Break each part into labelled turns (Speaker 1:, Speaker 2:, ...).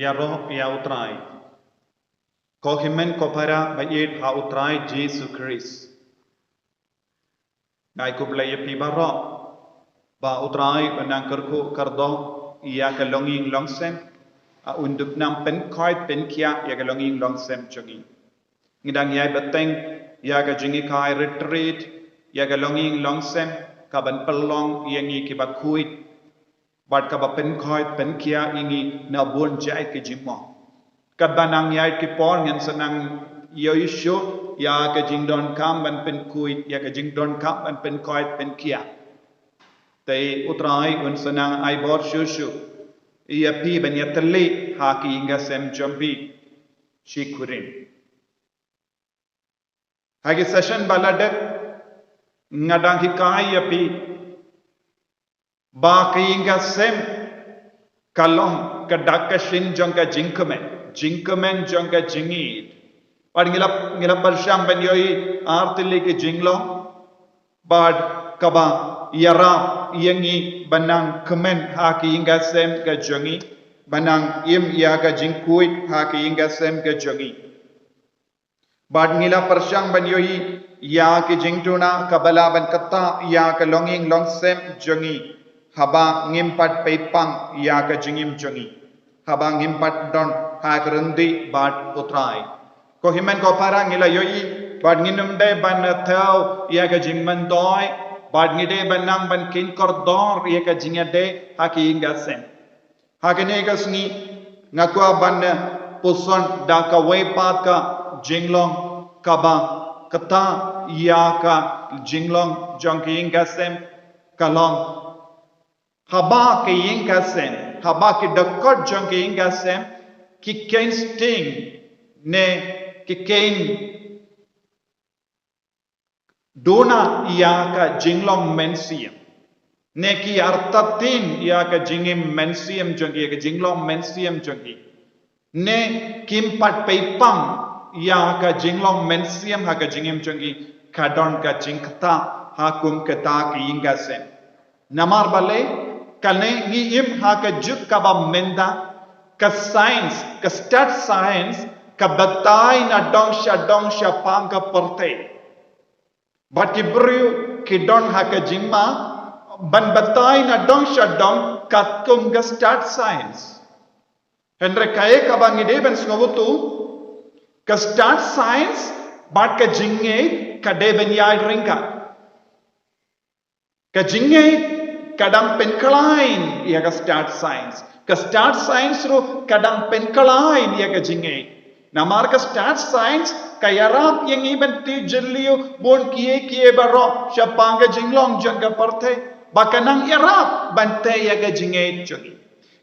Speaker 1: ya roh ya utrai ko himen ko para ba yet ha utrai Jesus Christ ngai ko blai pi baro ba utrai banang kerku kardo ya ka longing longsem a unduk nam pen khoi pen kia ya ka longing longsem chongi ngidang ya beteng ya ka jingi kai retreat ya ka longing longsem ka ban pelong yangi ki ba kuit bat ka ba pen khoi pen kia ingi na bon jai ki jimo kat banang ya ki por ngen sanang yo isho ya ka jing don kam ban pen kuit ya ka jing don kam ban pen khoi pen kia tay utrai un sanang ai bor shushu ia pi ban ya tali ha ki inga sem jombi shikurin hagi session baladet ngadang hikai ya pi ba ki inga sem kalong kadak ka shin jong ka jingkemen jong ka jingit pad ngila barsham ban yoi artili ki jinglo bad kaba yara yangi banang kemen ha ki inga sem ka jongi banang im ya ka jingkuit ha ki inga sem ka jongi bad ngila persyang ban yoi ya ki jingtuna kabala ban kata ya ka longing long sem jongi haba ngimpat peipang ya ka jingim jongi haba ngimpat don ha kerendi bad utrai ko himen ko para ngila yoi bad nginum de ban thau ya ka jingman doi bad ngide banang ban kin kordor ya ka jingade ha ki inga sem ha ke ne ka sngi ngakwa ban puson da ka we pat ka jinglong kaba kata ya ka jinglong jong ki inga sem kalong haba ki inga sem haba ki dakot jong ki inga sem ki ken sting ne ki ken dona ya ka jinglong mensiam ne ki artatin ya ka jingim mensiam jongi ya ka jinglong mensiam jongi ne kimpat peipang ya ka jinglong mensiam ha ka jingim jongi kadon ka jingkata ha kum kata ki inga sem namar bale kalne ngi im ha ka juk ka ba menda ka science ka stat science ka batai na dong sha pang ka porte bat ki bru ki don ha ka jingma ban batai na dong sha dong kat kum ka stat science Henry kaye ka bangi de ben sngobutu ka start science bat ka jinge ka de ben ya ringa ka jinge kadang penkalain ya ka start science ro kadang penkalain ya ka jinge namar ka start science ka yarap yang iban ti jelliu bon kie baro shapanga jinglong janga parthe bakanang yarap bante ya ka jinge jogi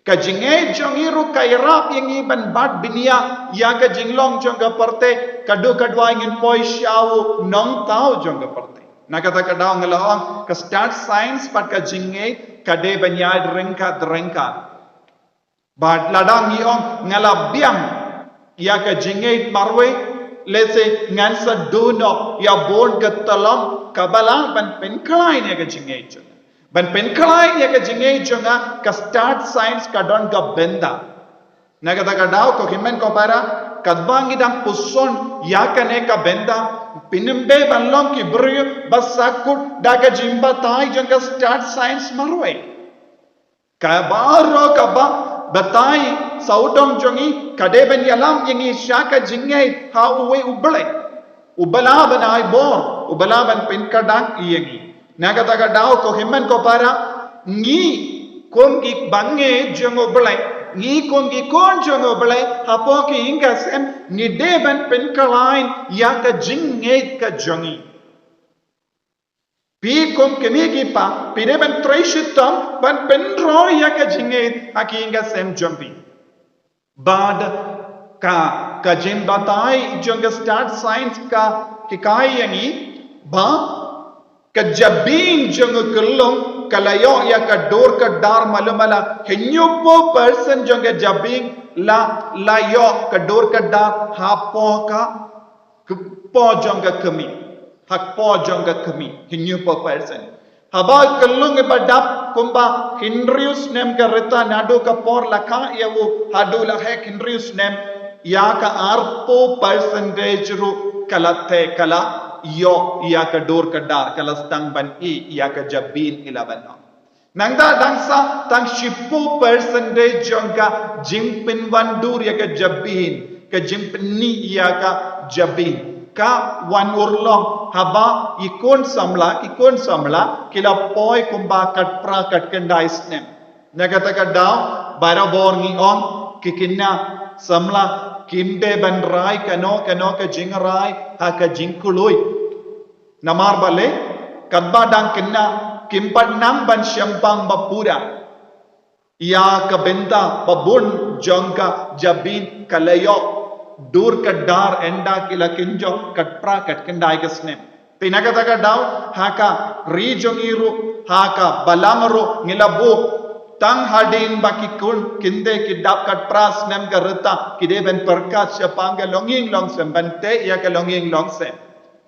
Speaker 1: ka jinge jongi ru ka yarap yang iban bat binia ya ka jinglong janga parthe kadu kadwa ingin poi shawu nong tau janga parthe nakata kadau ngalaong ka start science pat ka jinge kade banyad rengka bat ladang iong ngalabiang ya ka jinge marwe lese ngansa duno ya bon gatalam kabala ban penkalai ne ka jinge jonga ban penkalai ya ka jinge jonga ka start science ka don ka benda nagata kadau ko himen ko para kadbang idang puson ya ka ne ka benda pinimbe banlong ki bru basakut daga jimba tai jonga start science marwe ka baro ka ba batai saudong jongi kadeben yalam yangi shaka jingai ha uwe ubala banai bor ubala ban pinkadang yangi nagata ka daw ko himmen ko para ngi kon gi bange jongo ublai ngi kon gi kon jongo ublai hapo ki inga sem ni deben pinkalain ya ka jingai ka jongi pi kom kemigi pa pide ban trishitam ban penro ya ka jingai aki inga sem jombi bad ka jimbatai jonga start science ka kikai yangi ba ka jabin jonga kullong kalayo ya ka dor ka dar malumala henyopo person jonga jabin la yo ka dor ka dar hapo ka po jonga kami hak po jonga kami henyopo person haba kullong badap kumba Hindrius nem ka rita nadu ka por laka yawu hadu lahe Hindrius nem ya ka arpo percentage ru kalate kala yo ya ka dor ka dar kala stang ban I ya ka jabin ilaban nangda dangsa tang 10% jongka jimpin wandur ya ka jabin ka jimpin ni ya ka jabin ka wan urlong haba ikon samla kila poi kumba katpra katkandais nem nagata ka daw barabor ngi on kikinna samla kimde ban rai kano ka jingrai ha ka jingkuloy namar bale kadba dang kinna kimpan nang ban syampang bapura ya ka benta babun jongka jabin kalayo dur ka dar enda kila kinjo katpra katkandai gasnem tinagata ka daw haka rijongiru haka balamaro ngilabu tang hadin bakikun kinde kidap katpras nem garata kide ben perkat syapanga longing longsem bante ya ka longing longsem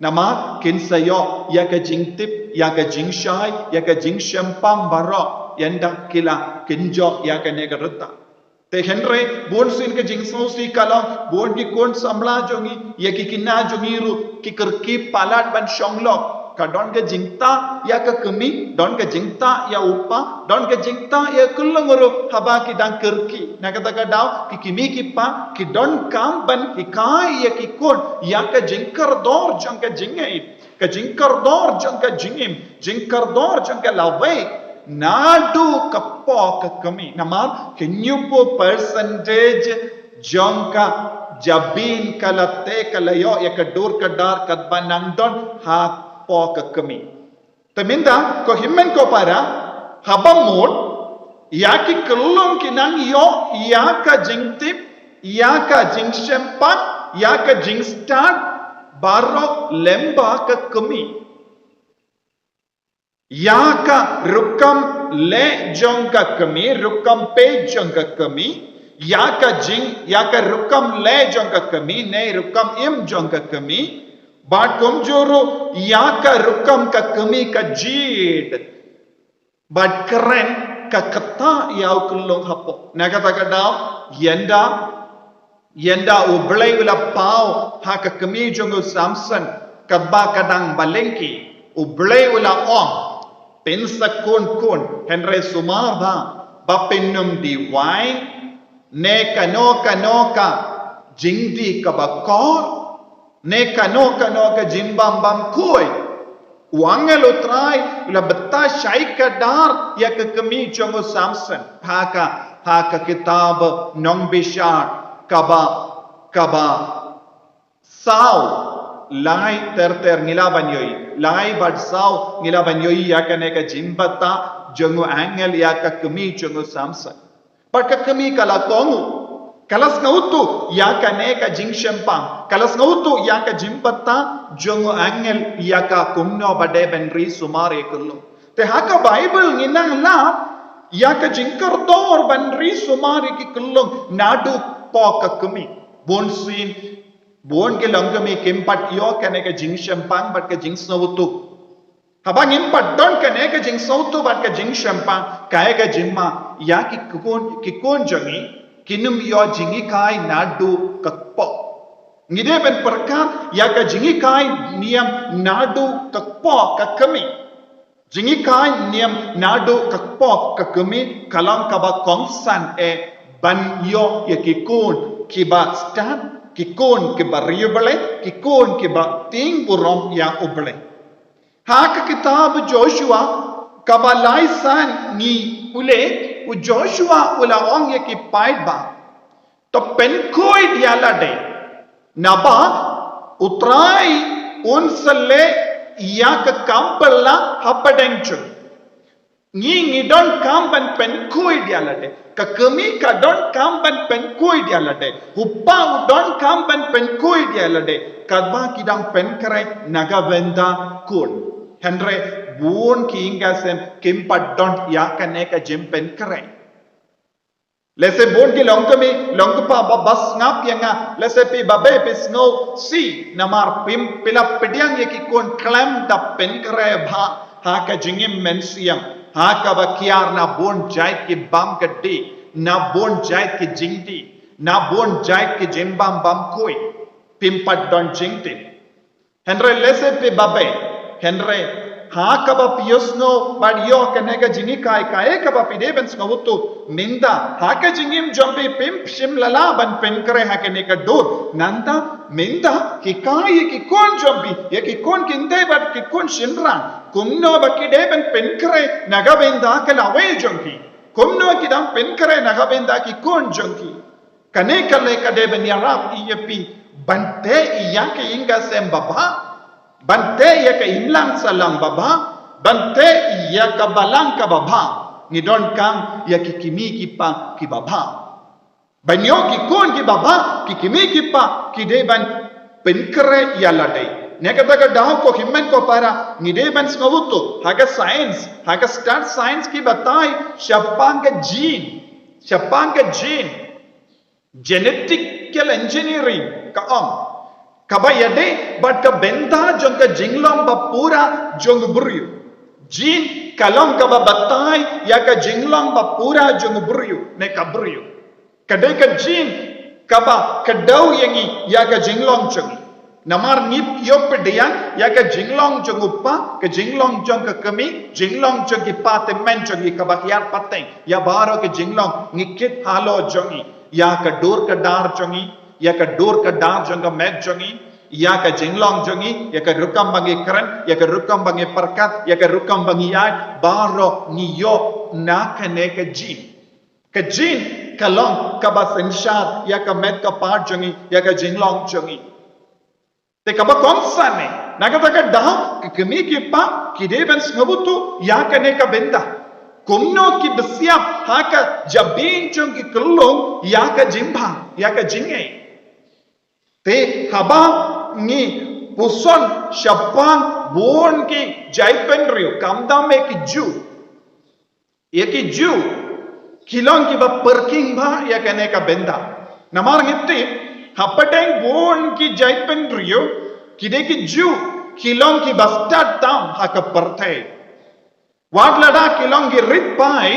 Speaker 1: nama kinsayo ya ka jingtip ya ka jingshai ya ka jingshampang baro yenda kila kinjo ya ka negarata te henre bon sin ke jingso si kala bon ki kon samla jongi ye ki kinna jongi ru ki kerki palat ban shonglok ka don ke jingta ya ka kemi don ke jingta ya upa don ke jingta ya kullongoro haba ki dang kerki na kata ka daw ki kimi ki pa ki don kam ban ki kai ya ki kon ya ka jingkar dor jong ka jingai ka jingkar dor jong ka jingim jingkar dor jong ka lawai nadu kappo ka kami namal kenyupo percentage jongka jabin kalate kalayo ya kadur kadar kadban nangdon ha po ka kami teminda ko himmen ko para habamot ya ki kelong kinang yo ya ka jingtip ya ka jingsempat ya ka jingstart barok lemba ka kami ya ka rukam le jong ka kami rukam pe jong ka kami ya ka rukam le jong ka kami ne rukam im jong ka kami bat komjoro ya ka rukam ka kami ka jid bat keren ka kata yaw kulong hapo nagata ka daw yenda ublay ula pau ha ka kami jong samson kadba kadang balengki ublay ula ong pensa kun henry sumar ba penum di wine ne kano ka jingdi ka bakor ne kano ka jimbam bam koi wangel utrai la betta shai ka dar ya ka kami chongo samson ha ka kitab nong bishar kaba sao lai ter ngilaban yoi lai bad sao ngilaban yoi ya ka ne ka jimbata jongo angel ya ka kami jongo samson but ka kami kala kongu kalas ngautu ya ka ne ka jingshempang kalas ngautu ya ka jimbata jongo angel ya ka kumno bade benri sumare kullu te ha ka bible nginang la ya ka jingkar dor benri sumare ki kullu nadu po ka kami bonsin bon ke langkami kempat yo kane ka jing shampang bat ka jing sautu habang impat don kane ka jing sautu bat ka jing shampang kae ka jimma ya ki kon jangi kinum yo jingi kai nadu kakpo ngide ben perkar ya ka jingi kai niam nadu kakpo kakami jingi kai niam nadu kakpo kakami kalang kaba kongsan ban yo ya ki kon kiba stand kikon ke bariyubale kikon ke ba ting burom ya ubale ha ka kitab joshua kabalai san ni ule u joshua ula ong ye ki paid ba to pen koi diala de naba utrai unsale ya ka kampalla hapadengchu ngi don kampan pen koi dialade ka kami ka don kampan pen koi dialade huppa don kampan pen koi dialade kadba kidang pen kare naga venda kun henre buon ki ingasem kimpat don ya kane ka jim pen kare lese bon ki longkapa bas ngap yanga lese pi babe pis no si namar pim pilap pediang ye ki kon klam da pen kare bha ha ka jingim mensiam ha ka bakiar na bon jait ki bam gadi na bon jait ki jingdi na bon jait ki jimbam bam koi pimpat don jingti henre lese pe babe henre ha ka ba piosno bad yo kanega jingi kai kai ka ba pide ben sngawutu minda ha ka jingim jombe pim shim lala ban penkre ha ka neka dor nanta minda ki kai ki kon jombi ye ki kon kinde bad ki kon shimran kumno ba kide ben penkre naga benda ka lawe jonki kumno ki dam penkre naga benda ki kon jonki kane kale ka de ben yarap iyepi bante iyanke inga sembaba bante ya ka imlang salang baba bante ya ka balang ka baba ngidon kang ya ki kimi ki pa ki baba banyo ki kon ki baba ki kimi ki pa ki de ban penkre ya ladai neka daga daw ko himmen ko para ngide ban sngawutu haga start science ki batai shapanga gene genetical engineering ka kaba yade but ka benda jong ka jinglong ba pura jong buryu jin kalong ka ba batai ya ka jinglong ba pura jong buryu ne ka buryu kadai ka jin kaba kadau yangi ya ka jinglong jong namar nip yop dian ya ka jinglong jong uppa ka jinglong jong ka kami jinglong jong ki pate men jong ki kaba yar pateng ya baro ka jinglong ngikit halo jongi ya ka dur ka dar jongi ya ka dur ka dar jonga met jongi ya ka jinglong jongi ya ka rukam bangi keren ya ka rukam bangi perkat ya ka rukam bangi ay baro niyo na kane ka jin kalong ka ba senshat ya ka met ka part jongi ya ka jinglong jongi te ka ba konsane nagata ka da kami ki pa ki de ben smabutu ya kane ka benda kumno ki besiap ha ka jabin jongi kelong ya ka jimba ya ka jingai te haba ni puson shapang bon ki jaipen rio kamda me ki ju ye ki ju kilong ki ba parking ba ya kane ka benda namar ngitti hapateng bon ki jaipen rio kide ki ju kilong ki ba start dam ha ka parthe wat lada kilong ki rit pai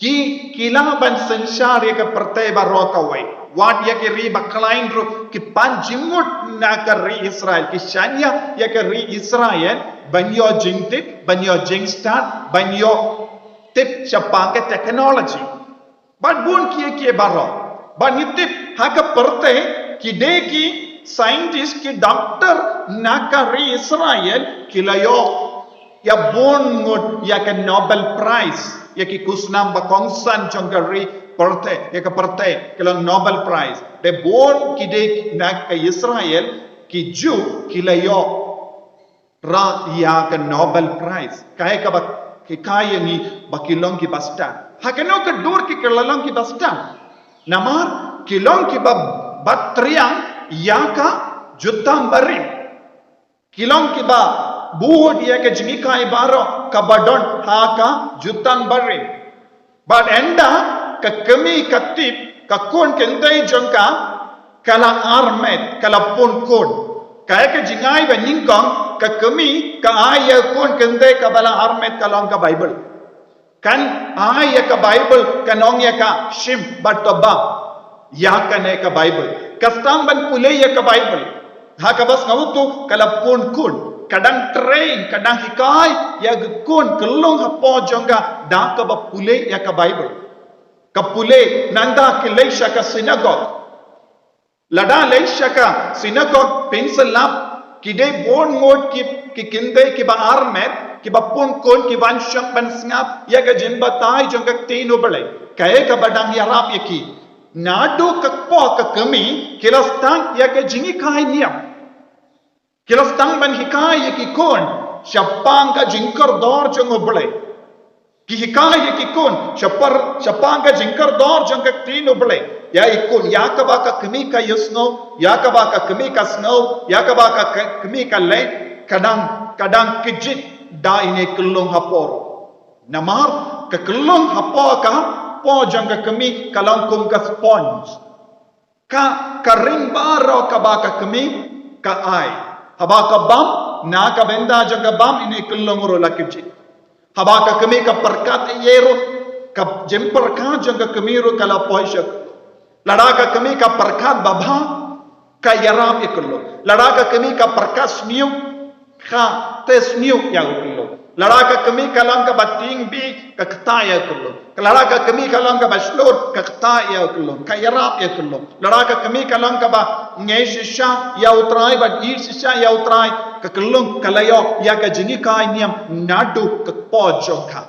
Speaker 1: ki kila ban sanshar ya ka parthe ba roka wai wat ya ke ri baklain ro ki panjimut na ka ri Israel ki shanya ya ka ri Israel banyo jingtip banyo jingstat banyo tip chapang ke technology but bun ki baro but nitip ha ka parte ki de ki scientist ki doctor na ka ri Israel ki layo ya bun ngot ya ka Nobel Prize ya ki kusnam ba kongsan chong ka ri parte ya ka parte kelang Nobel Prize de bon ki de na ka Israel ki ju ki layo ra ya ka Nobel Prize kai ka ba ki kai ni bakilong ki basta hakeno ka dur ki kelalong ki basta namar kilong ki ba batriang ya ka jutang barim kilong ki ba buhod ya ka jingi kai baro ka badon ha ka jutang barim but enda ka kami katip ka kon kendai jongka kala armet kala pon kon kaya ka jingai ba ningkong ka kami ka aya kon kendai ka bala armet kalong ka bible kan aya ka bible kanong ya ka shim batoba ya ka ne ka bible kastam ban pulay ya ka bible ha ka bas ngawtu kala pon kon kadang train kadang hikai ya kon kelong hapo jongka da ka ba pulay ya ka bible kapule nanda ki leisha ka synagogue lada leisha ka synagogue pencil lap ki de bon ngot ki kinde ki ba armet ki ba pun kon ki ban shak ban snap ya ga jimba tai jong ka tino bale kae ka badang ya rap ya ki nado ka po ka kami kilastang ya ga jingi kai niam kilastang ban hikai ya ki kon shapang ka jingkar dor jong bale ki hikai ki kon shapanga jinkar dor jangka tino bale ya ikon yakaba ka kami ka yusno yakaba ka kami ka snow yakaba ka kami ka le kadang kijit da ine kelong haporo namar ka kelong hapo ka po jangka kami kalang kum ka sponge ka ring baro ka ba ka kami ka ai haba ka bam na ka benda jaga bam ini kelongro lakiji haba ka kami ka perkat yero ka jemper ka jaga kamiru kala poisha lada ka kami ka perkat babha ka yaram ikullo lada ka kami ka perkat sniu ka tes sniu ya ikullo lada ka kami kalam ka bating bi ka ktaya ikullo lada ka kami kalam ka baslor ka ktaya ikullo ka yaram ikullo lada ka kami kalam ka ba ngeshisha ya utrai ba yishisha ya utrai ka kullung kalayo ya ka jingi kai niam nadu ka pojokha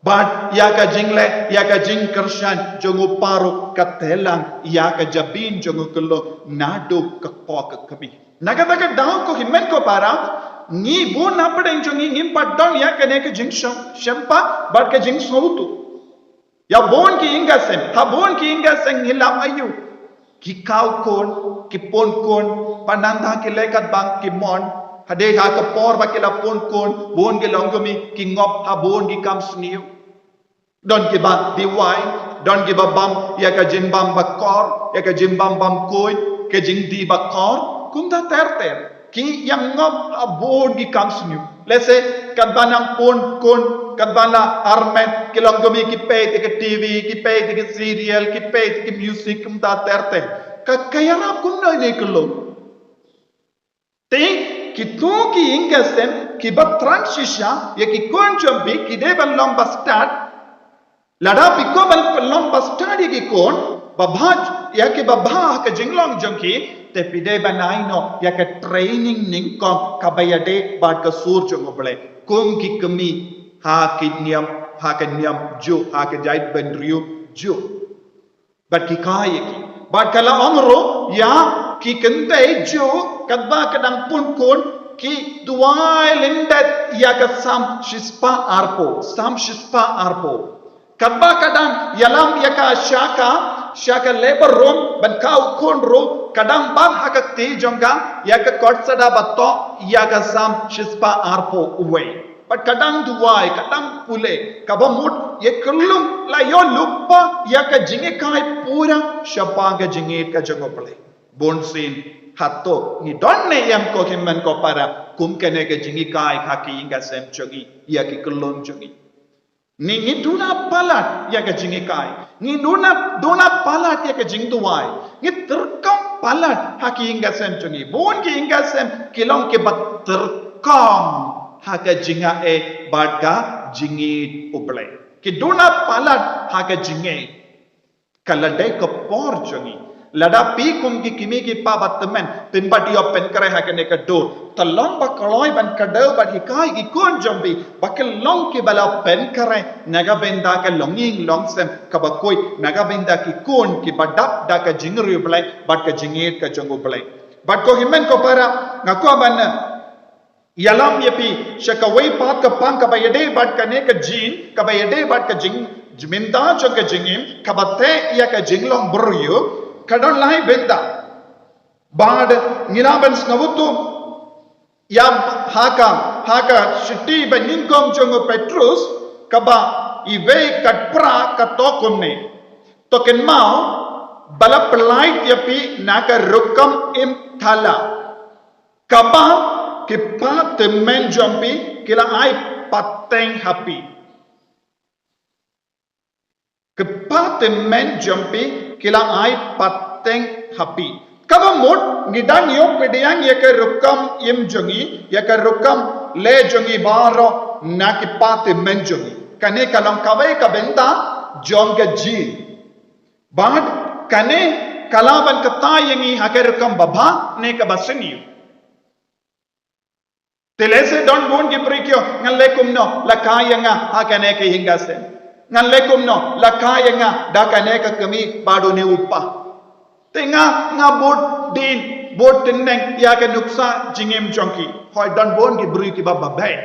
Speaker 1: but ya ka jingle ya ka jing kershan jongo paru ka telang ya ka jabin jongo kullo nadu ka pok kabi naga naga daw ko himmen ko para ni bu na padeng jongi ngim paddon ya ka ne ka jing shempa but ka jing soutu ya bon ki inga sem ha bon ki inga sem hilam ayu ki kau kon ki pon kon pananda ki lekat bang ki mon hade ha ka por ba ki la pon kon bon ki longomi ki ngop ha bon ki kam sniu don ki ba di wai don ki ba bam ya ka jin bam ba kor ya ka jin bam bam koi ke jing di ba kor kum da ter ki yang ngop ha bon ki kam sniu lese kat banang pon kon kat bana armet ki longomi ki pe ki tv ki pe ki serial ki pe ki music kum da ter ka kayarap kum na ne kullo te ki tu ki ingasem ki ba transisha ya ki konjom bi ki de balong ba start lada pikko balong ba start ki kon babaj ya ki babha ka jinglong jongki te pide banai no ya ka training ning kom ka bayade ba ka sur jongoble kum ki kami ha ki niam jo ha ka jait benriu jo but ki kai ki but kala omro ya ki kente jo kadba kadang pun kon ki duai lindat ya ka sam shispa arpo kadba kadang yalam ya ka shaka labor room ban kau kon ro kadang bang hakak ti jonga ya ka kotsada batto ya ka sam shispa arpo uwe but kadang duai kadang pule kabamut ye kullum la yo lupa ya ka jinge kai pura shapa ka jinge ka jangopale bonsin hatto ni donne yam ko himman ko para kum kene ka jinge kai khaki inga sem chogi ya ki kullum chogi ni duna palat ya ka jinge kai ni duna palat ya ka jing duai ni terkam palat haki inga sem chogi bon ki inga sem kilong ke bat terkam haka jinga badga jingit uble ki duna palat haka jinge kalade ko por jongi lada pi kum ki kimi ki pa batmen pimbati op pen kare haka ne ka do talong ba kaloi ban kadau ba hikai ki kon jombi bakal long ki bala pen kare naga benda ka longing long sem ka ba koi naga benda ki kon ki badap da ka jingri uble bat ka jingit ka jongo uble bat ko himen ko para ngaku ban yalam yapi shakawai pat ka pang ka bayade bat ka ne ka jin ka bayade bat ka jing jminda jo ka jingim ka batte ya ka jinglong buryu kadon lai benda bad ngilaban snavutu ya haka shiti beningkom jongo petrus kaba ive katpra ka tokumne token mau bala pelait yapi naka rukam im thala kaba kipa temen jompi kila ai pateng happy kipa temen jompi kila ai pateng happy kaba mot ngidang yo pediyang yaka rukam im jongi yaka rukam le jongi baro na kipa temen jongi kane kalam kawai kabenda jonga ji bad kane kalaban katayangi haka rukam babha ne kabasini Telese don bon ki prikyo ngalekum no lakaya nga hakane ke hingase ngalekum no lakaya nga dakane ka kami padu ne upa tenga nga bot din bot teneng ya ka nuksa jingem chonki hoi don bon ki prikyo baba bay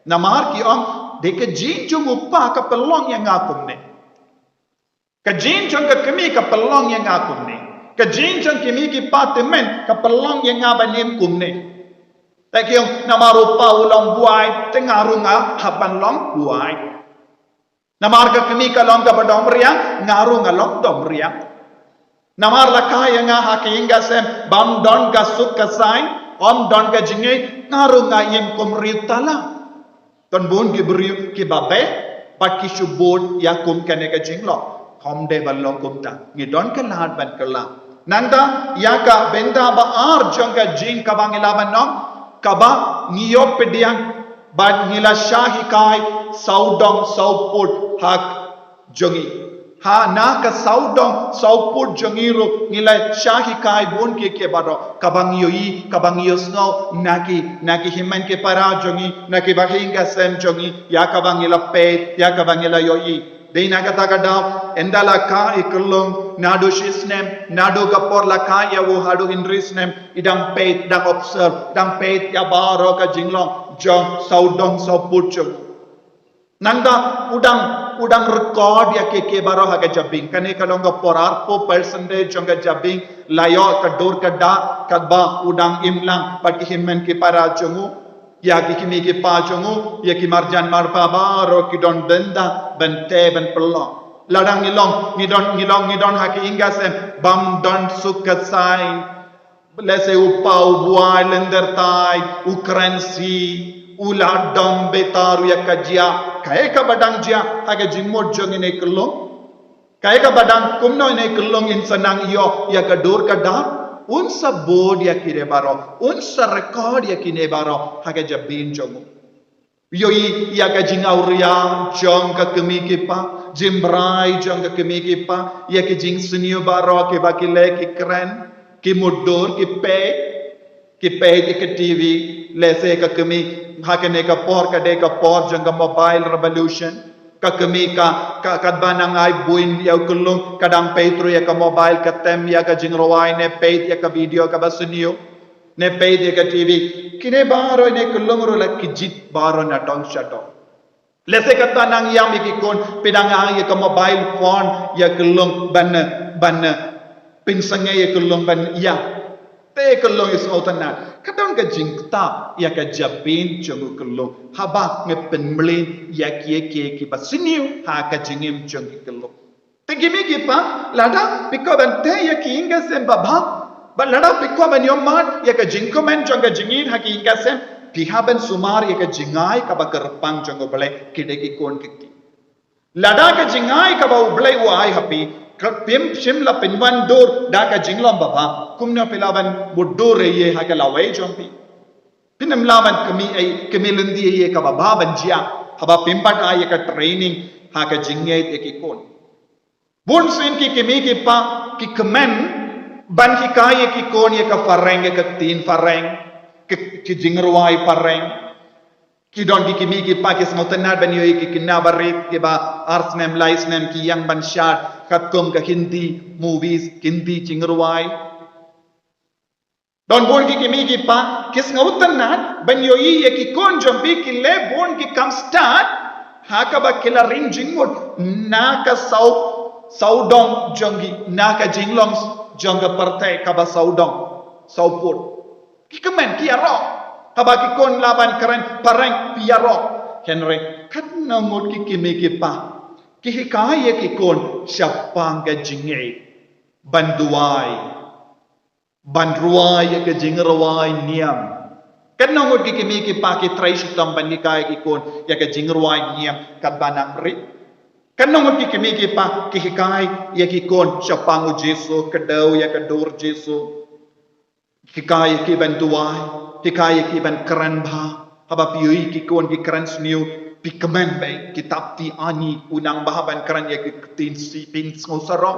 Speaker 1: namar ki om deke jin chung upa ka pelong yang akum ne ka jin chung ka kami ka pelong yang akum ne ka jin chung kimi ki patemen ka pelong yang abanim kum ne Takiong namarupa ulang buai tengarunga hapan long buai. Namar ka kami ka long ka badom riang ngarunga long dom riang. Namar la kaya nga hakinga sem bam don ka suk ka sign om don ka jingai ngaru ngayem kom ritala ton bon ki beriu ki babe pat ki shubod ya kom kane ka jinglo hom de balong kom ta ngi don ka lahat ban kala nanda ya ka benda ba ar jong ka jing ka bangilaban nom ka ba ngiyop pediang ban ngila shahi kai saudong sauput hak jongi ha na ka saudong sauput jongiro ngila shahi kai bon ke baro kabang yo snow naki himan ke para jongi naki bahinga sem jongi ya kabang ila pe ya kabang ila yoi dei na kata kada endala ka ikulung nado shisnem nado kapor la ka ya wo hado indrisnem idang pe dang observe dang pe ya baro ka jinglong jong saudong sauput jong nanda udang record ya ke baro ha ka jabing kane kalonga porar po percentage jong ka jabing layo ka dor ka da kadba udang imlang pati himmen ke para jongu ya ki kimi ke pa jongu ya ki marjan marpa baro ki don denda bente ben pelong ladang ngilong ha ki inga sem bam don sukatsai lese upau buai lender tai ukransi ula dom betaru ya kajia kaya ka badang jia haga jingmod jong ine kelong kaya ka badang kumno ine kelong insanang iyo ya kadur kada unsa board ya kire baro unsa record ya kine baro haga jabin jong yoi ya ka jingau riang jong ka kemi ke pa jimbrai jong ka kemi ke pa ya ke jing sunio baro ke bakile ki kren ki mudor ki pe ke TV lese ka kemi hakane ka por jang mobile revolution ka kemi ka kadbanang ay buin yaw kulung kadang petro ya ka mobile ka tem ya ka jingrawai ne peit ya ka video ka basunio ne peit ya ka TV kine baro ne kulung ro la kijit baro na tong shato lese kadbanang yam ikikon pedang ya ka mobile phone ya kulung ban pinsange ya kulung ban ya te kelong is otanat kadang ka jingta ya ka japin jongu kelong haba ngepen mlin ya ki basiniu ha ka jingim jongi kelong te gimi ki pa lada pikko ban te ya ki inga sem baba ba lada pikko ban yomat ya ka jingkomen jonga jingin ha ki inga sem piha ban sumar ya ka jingai ka ba kerpang jongo bale kide ki kon ki lada ka jingai ka ba ublai wa ai happy pim shimla pinwan dor da ka jinglom baba kumna pilaban buddur ye ha ka lawai jompi pinam laban kami lundi ye ka baba banjia haba pimbat ay ka training ha ka jingye te ki kon bun sin ki kimi ki pa ki kemen ban ki kay ki kon ye ka fareng ka tin fareng ki jingrwai fareng ki don ki kimi ki pa ki smotanar ban yoy ki kinabarit ki ba arsnem laisnem ki yang ban shat katkom ka hindi movies hindi jingrwai don bon ki kimi ki pa kis ngautanat ban yoy ye ki kon jombi ki le bon ki kam start ha ka ba kila ring jingmut na ka saudong jongi na ka jinglom jonga partai ka ba saudong sauput ki kemen ki aro haba ki kon laban keren pareng piaro henry kat namut ki kimi ki pa ki hikaya ki kon siapang ka jingay bandruai ka jingrawai niam kat namut ki kimi ki pa ki trai sitam ban ki kaya ki kon ya ka jingrawai niam kat banang ri kat namut ki kimi ki pa ki hikaya ya ki kon siapang u jesu kadau ya ka dor jesu hikaya ki banduai hikaya ki ban keren bah haba piui ki kon ki keren sniu pikemen bay kitab ti ani unang bah ban keren ya ki tin si pin ngosaro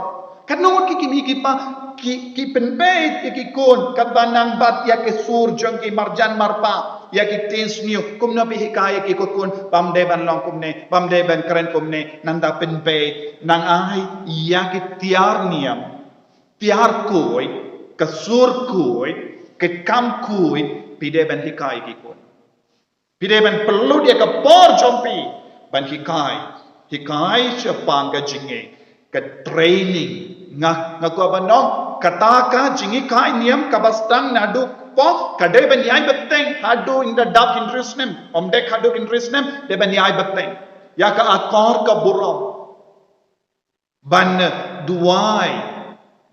Speaker 1: kan no ki kimi ki pa ki penbait ya ki kon kat banang bat ya ki sur jong ki marjan marpa ya ki tin sniu kum na pi hikaya ki kon bamde ban long kumne bamde ban keren kumne nanda penbait nang ai ya ki tiar niam tiar koi kasur koi ke kam koi pide ban hikai ki kon pide ban perlu dia ke por jompi ban hikai sepang ka jinge ke training ngak ko banong kata ka jingi kai niam ka bastang nadu po kade ban yai beteng hadu in the dark interest nem omde hadu interest nem de ban yai beteng ya ka akor ka buram ban duai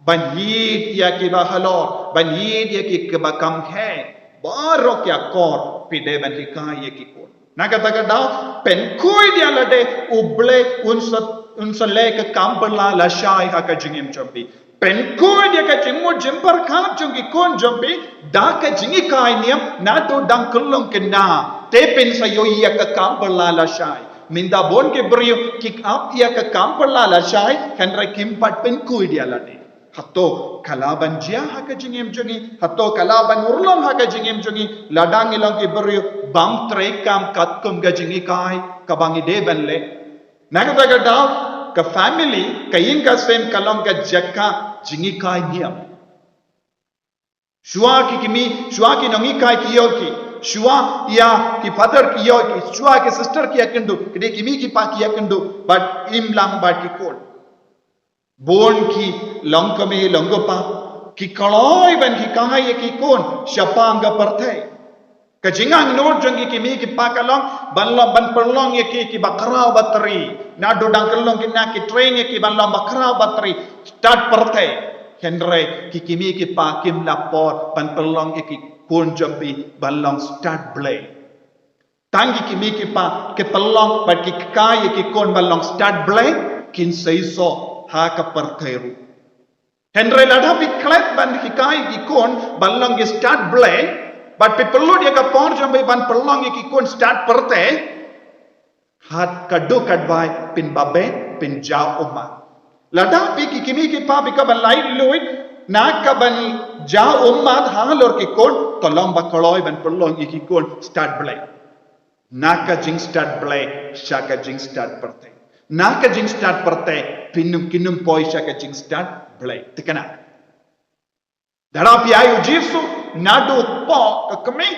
Speaker 1: ban yid ya ki ba halor ban yid ya ki ke bakam hai barok ya kor pide ban hikai ye ki kon nakata daw pen koi dia lade uble unsa le ka kampala la shai ha ka jingim chompi pen koi dia ka jingmo jimper kham chungi kon jompi da ka jingi kai niam na to dang kulong kena te pen sa yo ya ka kampala la shai minda bon ke brio kick up ya ka kampala la shai kan ra kim pat pen koi dia lade hatto kalaban jia haka jingem jongi hatto kalaban urlom haka jingem jongi ladang ilang ki brio bang trekam katkum ga jingi kai kabangi deban le nagata ga daw ka family kayin ka sem kalong ga jakka jingi kai niam shua ki nongi kai ki yoki shua ya ki father ki yoki shua ki sister ki yakendu kide kimi ki pa ki yakendu but im lang bat ki kol bon ki longkame longopa ki kaloi ban ki kahai ki kon shapanga parthe ka jingang nor jangi ki mi ki pakalong banlong ban perlong ye ki bakrau batri na do dang kelong ki na ki train ye ki banlong bakrau batri start parthe henre ki kimi ki pa kim lapor ban perlong ye ki kon jampi banlong start play tangi kimi ki pa ke perlong ban ki kai ye ki kon banlong start play kin seiso ha ka parthairu henry ladha piklet ban hikai ki kon ballang ki start blay but people lo dia ka por jambe ban perlong ki kon start parthe hat kaddo kadwai pin babe pin ja umma ladha pi ki kimi ki pa bika ban lai loit na ka ban ja umma ha lor ki kon kolom ba koloi ban perlong ki kon start blay na ka jing start blay shaka jing start parthe naka jing start parte pinnum kinnum poisha ka jing start blay tikana darapi ayu jisu nadu po ka kami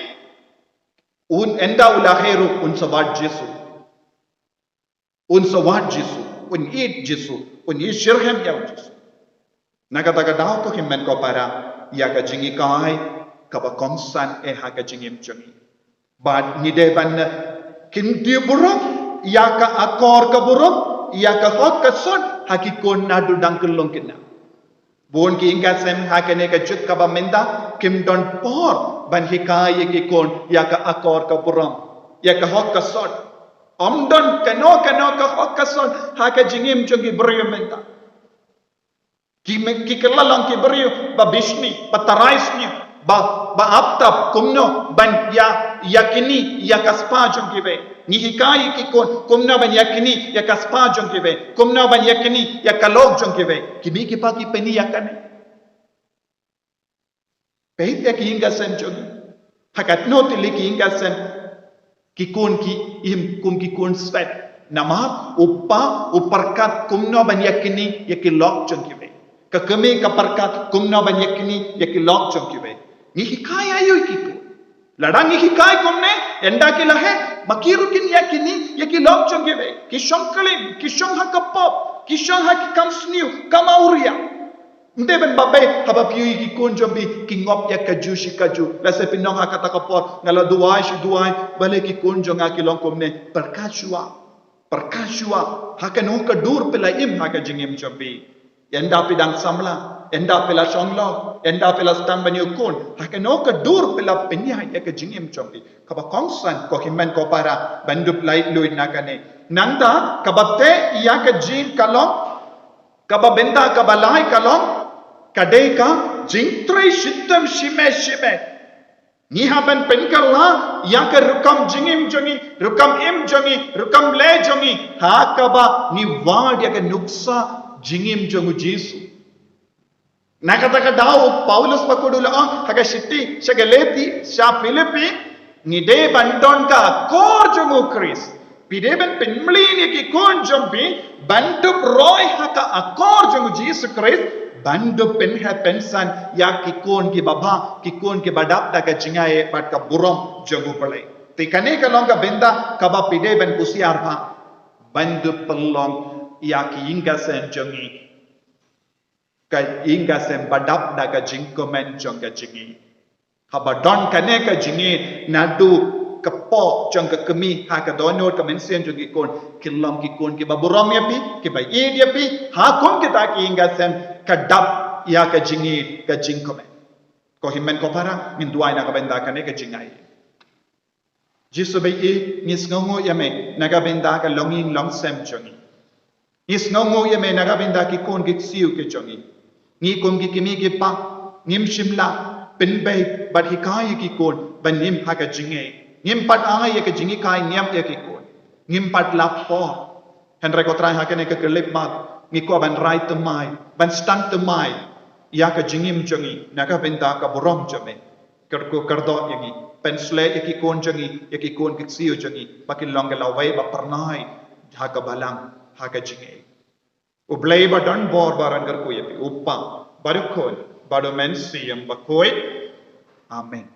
Speaker 1: un enda ulaheru un sawat jisu un eat jisu un eat shirhem ya jisu naga daga daw ko himmen ko para ya ka jingi kai ka ba konsan e ha ka jingim jungi bad ni de ban kin di buruk ya ka akor ka buruk ya ka hok ka son hakikon na du dangkelong kina bon ki inga sem hakane ka juk ka ba menda kim don por ban hikai ki kon ya ka akor ka buram ya ka hok ka son om don kano ka hok ka son ha ka jingim jogi brio menda ki kelalang ki brio ba bishni ba taraisni ba aptap kumno ban ya yakini ya kaspa jogi be ni hikai ki kon kumna ban yakini ya kaspa jonke ve kumna ban yakini ya kalok jonke ve kimi ki pa ki peni yakane pe ya ki inga sen jongi hakat no tili ki inga sen ki kon ki im kum ki kon sweat nama uppa uparkat kumna ban yakini ya ki lok jonke ve ka kami ka parkat kumna ban yakini ya ki lok jonke ve ni hikai ayo ki ko ladangi hikai komne enda ki lahe makirukin yakini yaki lok chongeve kishong kalim kishong hakapop kishong haki kamsniu kamauria ndeben babe haba piui ki konjombi ki ngop yakaju shikaju la se pinong hakata kapor ngala duai shi duai bale ki konjonga ki long komne perkashua hakano ka dur pela im haka jingim chombi enda pidang samla enda pela shonglo enda pela stambani ukun hakano ka dur pela penya yaka jingim chombi kaba kongsan ko himmen ko para bandup light luid nakane nanda kabate yaka jin kalong kaba benda kaba lai kalong kadeka jingtre shittam shime ni haban penkalla yaka rukam jingim jongi rukam im jongi rukam le jongi hakaba ni wad yaka nuksa jingim jongu jisu nakataka daw Paulus pakudula haga shitti shagalepi sha Philippi ni de bandon ka kor jongu Chris pideben penmlin ki kon jompi bandu roy haka akor jongu jisu Chris bandu pen ha pensan ya ki kon ki baba ki kon ki badap daga jingae pat ka burom jongu pale tikane ka longa benda kaba pideben kusiar ba bandu pelong ya ki inga sen jongi ka inga sem badap daga jingkomen jonga jingi haba don kane ka jingi nadu kapo jonga kemi ha ka donor ka mensen jongi kon killam ki kon ki baburam yapi ki ba id yapi ha kon ki ta ki inga sem kadap ya ka jingi ka jingkomen ko himmen ko para min duai na kabenda kane ke jingai jisu bai e ngis ngongo yame naga benda ka longing long sem chongi is ngongo yame naga benda ki kon ki siu ke chongi ngi kom ki kimi ki pa ngim shimla pen bai bat hikai ki kon ban nim ha ka jingai ngim pat ai ke jingi kai nyam e ki kon ngim pat lap po henry ko trai ha kane ke kelip mat ngi ko ban rai temai ban stand temai ya ka jingim chongi naga benda ka borom chome ker ko kardo yangi pensle yaki kon jangi yaki kon kiksiyo jangi makin long lawai ba pernai haka balang haka jinge ublay ba don bor baran gar ko yapi uppa barukon bado men siyam ba koy amen